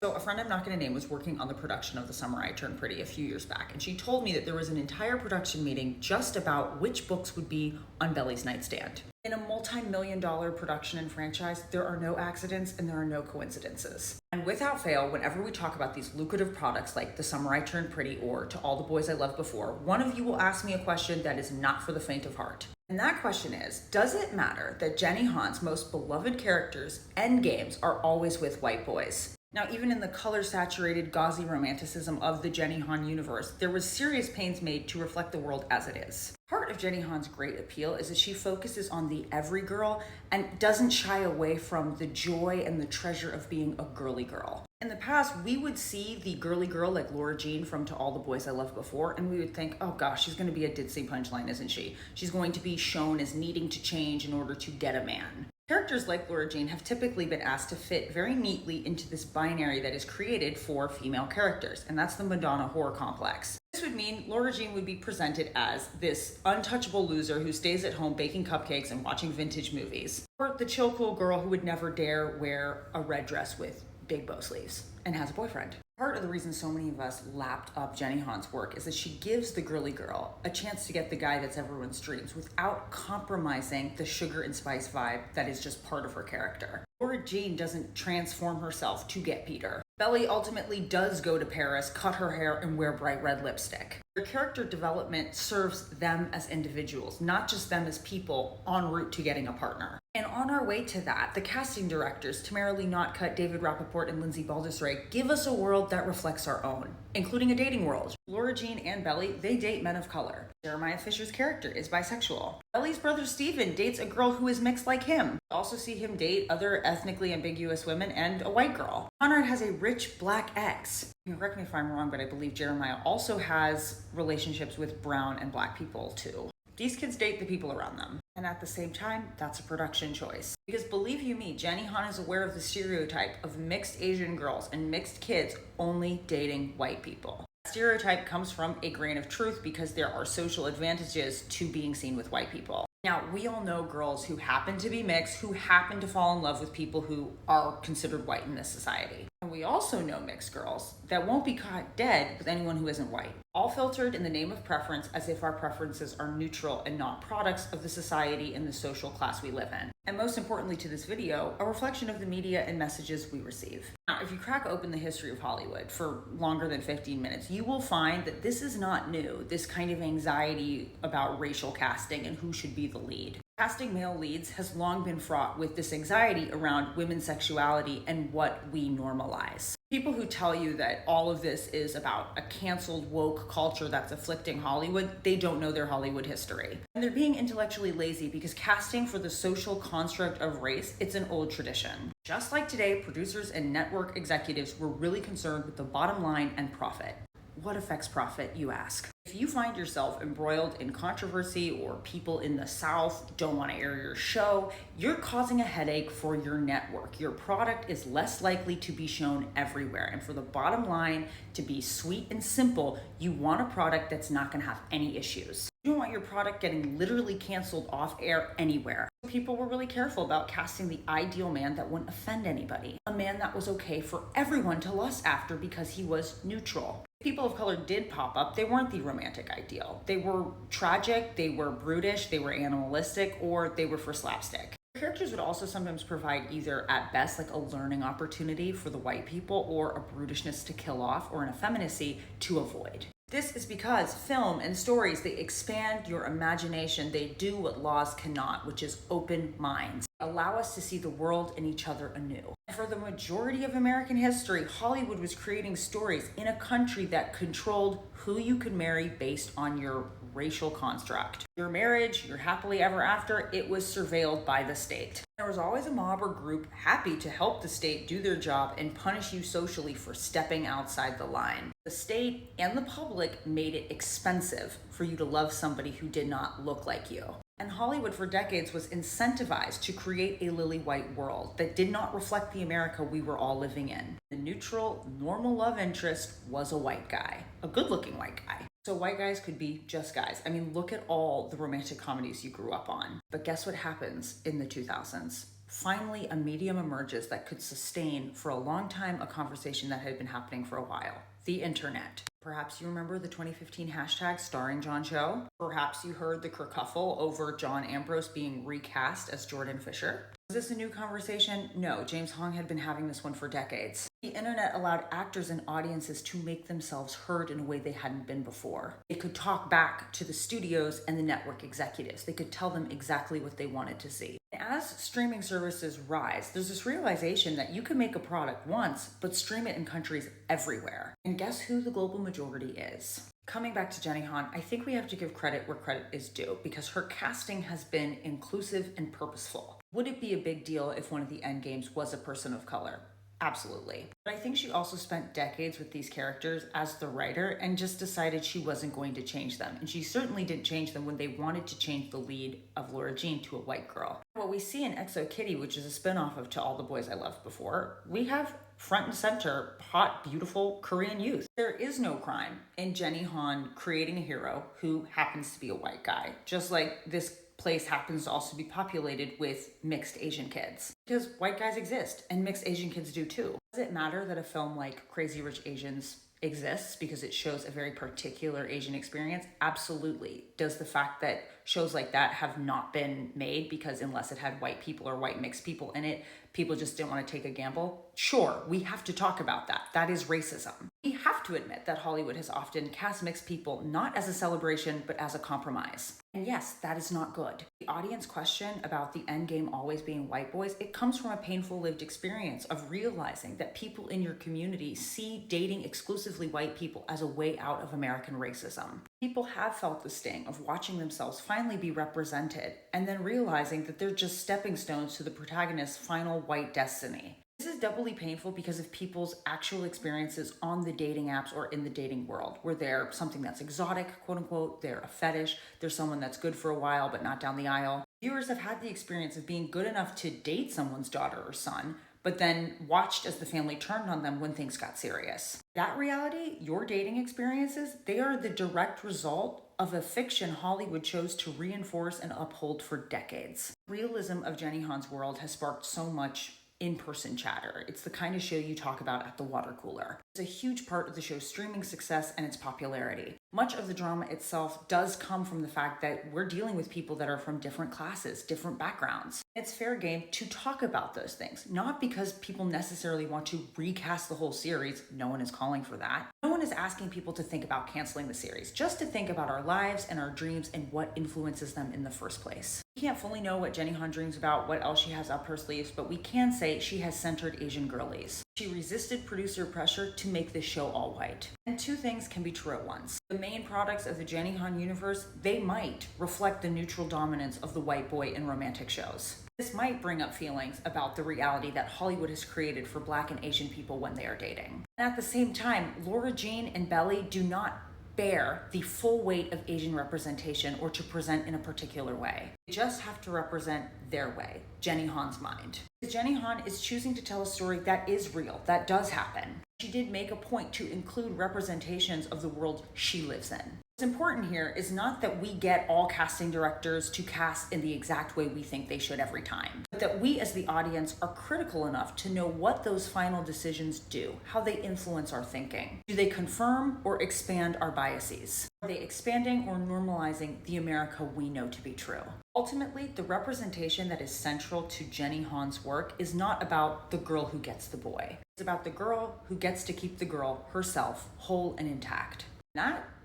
So a friend I'm not going to name was working on the production of The Summer I Turned Pretty a few years back, and she told me that there was an entire production meeting just about which books would be on Belly's nightstand. In a multi-million-dollar production and franchise, there are no accidents and there are no coincidences. And without fail, whenever we talk about these lucrative products like The Summer I Turned Pretty or To All the Boys I Loved Before, one of you will ask me a question that is not for the faint of heart. And that question is, does it matter that Jenny Han's most beloved characters' endgames are always with white boys? Now, even in the color-saturated, gauzy romanticism of the Jenny Han universe, there was serious pains made to reflect the world as it is. Part of Jenny Han's great appeal is that she focuses on the every girl and doesn't shy away from the joy and the treasure of being a girly girl. In the past, we would see the girly girl like Laura Jean from To All the Boys I Loved Before, and we would think, oh gosh, she's going to be a ditzy punchline, isn't she? She's going to be shown as needing to change in order to get a man. Characters like Laura Jean have typically been asked to fit very neatly into this binary that is created for female characters, and that's the Madonna horror complex. This would mean Laura Jean would be presented as this untouchable loser who stays at home baking cupcakes and watching vintage movies, or the chill cool girl who would never dare wear a red dress with big bow sleeves and has a boyfriend. Part of the reason so many of us lapped up Jenny Han's work is that she gives the girly girl a chance to get the guy that's everyone's dreams without compromising the sugar and spice vibe that is just part of her character. Laura Jean doesn't transform herself to get Peter. Belly ultimately does go to Paris, cut her hair, and wear bright red lipstick. Their character development serves them as individuals, not just them as people en route to getting a partner. And on our way to that, the casting directors, Tamara Lee Notcutt, David Rappaport, and Lindsay Baldessray, give us a world that reflects our own, including a dating world. Laura Jean and Belly, they date men of color. Jeremiah Fisher's character is bisexual. Belly's brother Steven dates a girl who is mixed like him. We also see him date other ethnically ambiguous women and a white girl. Conrad has a rich black ex. You can correct me if I'm wrong, but I believe Jeremiah also has relationships with brown and black people too. These kids date the people around them. And at the same time, that's a production choice. Because believe you me, Jenny Han is aware of the stereotype of mixed Asian girls and mixed kids only dating white people. That stereotype comes from a grain of truth because there are social advantages to being seen with white people. Now, we all know girls who happen to be mixed, who happen to fall in love with people who are considered white in this society. And we also know mixed girls that won't be caught dead with anyone who isn't white. All filtered in the name of preference as if our preferences are neutral and not products of the society and the social class we live in. And most importantly to this video, a reflection of the media and messages we receive. Now, if you crack open the history of Hollywood for longer than 15 minutes, you will find that this is not new, this kind of anxiety about racial casting and who should be the lead. Casting male leads has long been fraught with this anxiety around women's sexuality and what we normalize. People who tell you that all of this is about a canceled woke culture that's afflicting Hollywood, they don't know their Hollywood history. And they're being intellectually lazy because casting for the social construct of race, it's an old tradition. Just like today, producers and network executives were really concerned with the bottom line and profit. What affects profit, you ask? If you find yourself embroiled in controversy or people in the South don't want to air your show, you're causing a headache for your network. Your product is less likely to be shown everywhere. And for the bottom line to be sweet and simple, you want a product that's not going to have any issues. You don't want your product getting literally canceled off air anywhere. People were really careful about casting the ideal man that wouldn't offend anybody. A man that was okay for everyone to lust after because he was neutral. People of color did pop up. They weren't the romantic ideal. They were tragic, they were brutish, they were animalistic, or they were for slapstick. Characters would also sometimes provide either at best like a learning opportunity for the white people or a brutishness to kill off or an effeminacy to avoid. This is because film and stories, they expand your imagination. They do what laws cannot, which is open minds. They allow us to see the world and each other anew. And for the majority of American history, Hollywood was creating stories in a country that controlled who you could marry based on your racial construct. Your marriage, your happily ever after, it was surveilled by the state. There was always a mob or group happy to help the state do their job and punish you socially for stepping outside the line. The state and the public made it expensive for you to love somebody who did not look like you. And Hollywood for decades was incentivized to create a lily white world that did not reflect the America we were all living in. The neutral, normal love interest was a white guy, a good-looking white guy. So white guys could be just guys. I mean, look at all the romantic comedies you grew up on. But guess what happens in the 2000s? Finally, a medium emerges that could sustain for a long time a conversation that had been happening for a while: the internet. Perhaps you remember the 2015 hashtag starring John Cho. Perhaps you heard the kerfuffle over John Ambrose being recast as Jordan Fisher. Was this a new conversation? No, James Hong had been having this one for decades. The internet allowed actors and audiences to make themselves heard in a way they hadn't been before. They could talk back to the studios and the network executives. They could tell them exactly what they wanted to see. As streaming services rise, there's this realization that you can make a product once, but stream it in countries everywhere. And guess who the global majority is? Coming back to Jenny Han, I think we have to give credit where credit is due, because her casting has been inclusive and purposeful. Would it be a big deal if one of the endgames was a person of color? Absolutely. But I think she also spent decades with these characters as the writer and just decided she wasn't going to change them. And she certainly didn't change them when they wanted to change the lead of Laura Jean to a white girl. What we see in Exo Kitty, which is a spinoff of To All the Boys I Loved Before, we have front and center hot, beautiful Korean youth. There is no crime in Jenny Han creating a hero who happens to be a white guy, just like this place happens to also be populated with mixed Asian kids. Because white guys exist and mixed Asian kids do too. Does it matter that a film like Crazy Rich Asians exists because it shows a very particular Asian experience? Absolutely. Does the fact that shows like that have not been made because unless it had white people or white mixed people in it, people just didn't want to take a gamble? Sure, we have to talk about that. That is racism. We have to admit that Hollywood has often cast mixed people not as a celebration, but as a compromise. And yes, that is not good. The audience question about the end game always being white boys, it comes from a painful lived experience of realizing that people in your community see dating exclusively white people as a way out of American racism. People have felt the sting of watching themselves finally be represented and then realizing that they're just stepping stones to the protagonist's final white destiny. This is doubly painful because of people's actual experiences on the dating apps or in the dating world, where they're something that's exotic, quote unquote, they're a fetish, they're someone that's good for a while but not down the aisle. Viewers have had the experience of being good enough to date someone's daughter or son, but then watched as the family turned on them when things got serious. That reality, your dating experiences, they are the direct result of a fiction Hollywood chose to reinforce and uphold for decades. Realism of Jenny Han's world has sparked so much in-person chatter. It's the kind of show you talk about at the water cooler. It's a huge part of the show's streaming success and its popularity. Much of the drama itself does come from the fact that we're dealing with people that are from different classes, different backgrounds. It's fair game to talk about those things, not because people necessarily want to recast the whole series. No one is calling for that. No one is asking people to think about canceling the series, just to think about our lives and our dreams and what influences them in the first place. We can't fully know what Jenny Han dreams about, what else she has up her sleeves, but we can say she has centered Asian girlies. She resisted producer pressure to make this show all white. And two things can be true at once. The main products of the Jenny Han universe, they might reflect the neutral dominance of the white boy in romantic shows. This might bring up feelings about the reality that Hollywood has created for Black and Asian people when they are dating. And at the same time, Laura Jean and Belly do not bear the full weight of Asian representation or to present in a particular way. They just have to represent their way, Jenny Han's mind. Jenny Han is choosing to tell a story that is real, that does happen. She did make a point to include representations of the world she lives in. What's important here is not that we get all casting directors to cast in the exact way we think they should every time, but that we as the audience are critical enough to know what those final decisions do, how they influence our thinking. Do they confirm or expand our biases? Are they expanding or normalizing the America we know to be true? Ultimately, the representation that is central to Jenny Han's work is not about the girl who gets the boy. It's about the girl who gets to keep the girl herself whole and intact.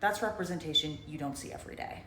That's representation you don't see every day.